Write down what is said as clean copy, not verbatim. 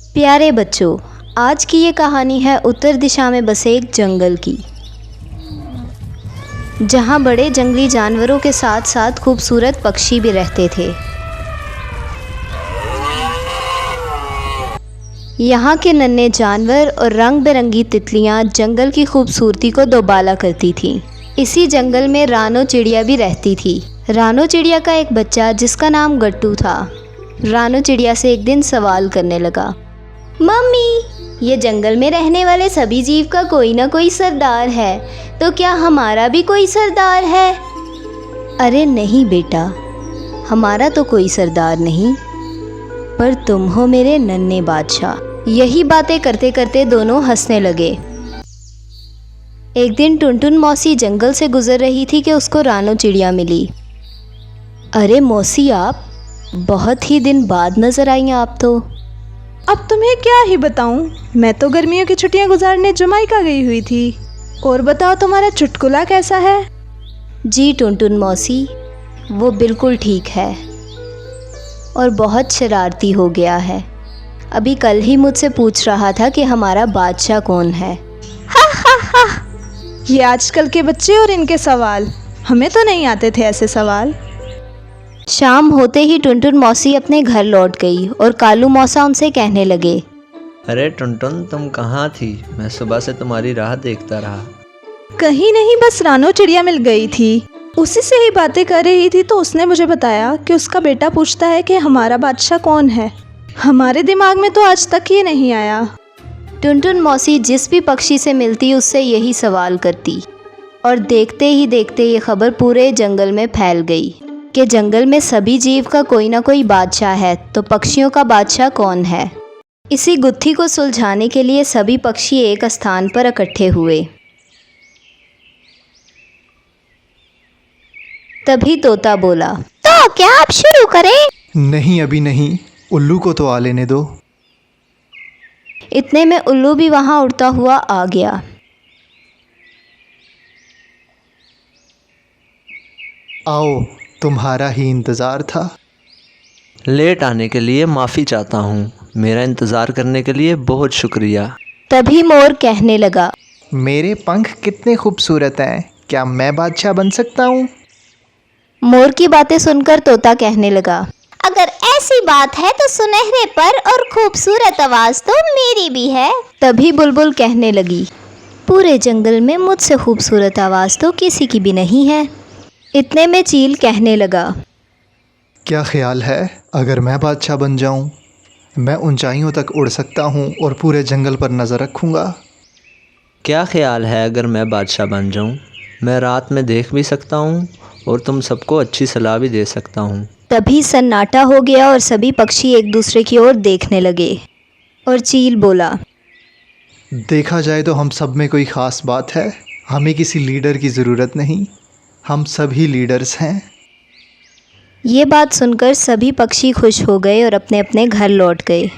प्यारे बच्चों, आज की ये कहानी है उत्तर दिशा में बसे एक जंगल की, जहाँ बड़े जंगली जानवरों के साथ साथ खूबसूरत पक्षी भी रहते थे। यहाँ के नन्हे जानवर और रंग बिरंगी तितलियाँ जंगल की खूबसूरती को दोबाला करती थीं। इसी जंगल में रानो चिड़िया भी रहती थी। रानो चिड़िया का एक बच्चा जिसका नाम गट्टू था, रानो चिड़िया से एक दिन सवाल करने लगा, मम्मी, ये जंगल में रहने वाले सभी जीव का कोई ना कोई सरदार है, तो क्या हमारा भी कोई सरदार है? अरे नहीं बेटा, हमारा तो कोई सरदार नहीं, पर तुम हो मेरे नन्हे बादशाह। यही बातें करते करते दोनों हंसने लगे। एक दिन टुनटुन मौसी जंगल से गुजर रही थी कि उसको रानो चिड़िया मिली। अरे मौसी, आप बहुत ही दिन बाद नजर आई आप तो। अब तुम्हें क्या ही बताऊं, मैं तो गर्मियों की छुट्टियां गुजारने जमाइका गई हुई थी। और बताओ, तुम्हारा चुटकुला कैसा है? जी टुनटुन मौसी, वो बिल्कुल ठीक है और बहुत शरारती हो गया है। अभी कल ही मुझसे पूछ रहा था कि हमारा बादशाह कौन है। ये आजकल के बच्चे और इनके सवाल, हमें तो नहीं आते थे ऐसे सवाल। शाम होते ही टुनटुन मौसी अपने घर लौट गई और कालू मौसा उनसे कहने लगे, अरे टुनटुन, तुम कहाँ थी? मैं सुबह से तुम्हारी राह देखता रहा। कहीं नहीं, बस रानो चिड़िया मिल गई थी, उसी से ही बातें कर रही थी तो उसने मुझे बताया कि उसका बेटा पूछता है कि हमारा बादशाह कौन है। हमारे दिमाग में तो आज तक ये नहीं आया। टुनटुन मौसी जिस भी पक्षी से मिलती उससे यही सवाल करती और देखते ही देखते ये खबर पूरे जंगल में फैल गई कि जंगल में सभी जीव का कोई ना कोई बादशाह है, तो पक्षियों का बादशाह कौन है? इसी गुत्थी को सुलझाने के लिए सभी पक्षी एक स्थान पर इकट्ठे हुए। तभी तोता बोला, तो क्या आप शुरू करें? नहीं, अभी नहीं, उल्लू को तो आ लेने दो। इतने में उल्लू भी वहां उड़ता हुआ आ गया। आओ, तुम्हारा ही इंतज़ार था। लेट आने के लिए माफ़ी चाहता हूँ। मेरा इंतज़ार करने के लिए बहुत शुक्रिया। तभी मोर कहने लगा, मेरे पंख कितने खूबसूरत हैं, क्या मैं बादशाह बन सकता हूँ? मोर की बातें सुनकर तोता कहने लगा, अगर ऐसी बात है तो सुनहरे पर और खूबसूरत आवाज तो मेरी भी है। तभी बुलबुल कहने लगी, पूरे जंगल में मुझसे खूबसूरत आवाज तो किसी की भी नहीं है। इतने में चील कहने लगा, क्या ख्याल है अगर मैं बादशाह बन जाऊँ? मैं ऊंचाइयों तक उड़ सकता हूँ और पूरे जंगल पर नज़र रखूँगा। क्या ख्याल है अगर मैं बादशाह बन जाऊँ? मैं रात में देख भी सकता हूँ और तुम सबको अच्छी सलाह भी दे सकता हूँ। तभी सन्नाटा हो गया और सभी पक्षी एक दूसरे की ओर देखने लगे और चील बोला, देखा जाए तो हम सब में कोई ख़ास बात है। हमें किसी लीडर की ज़रूरत नहीं, हम सभी लीडर्स हैं। ये बात सुनकर सभी पक्षी खुश हो गए और अपने अपने घर लौट गए।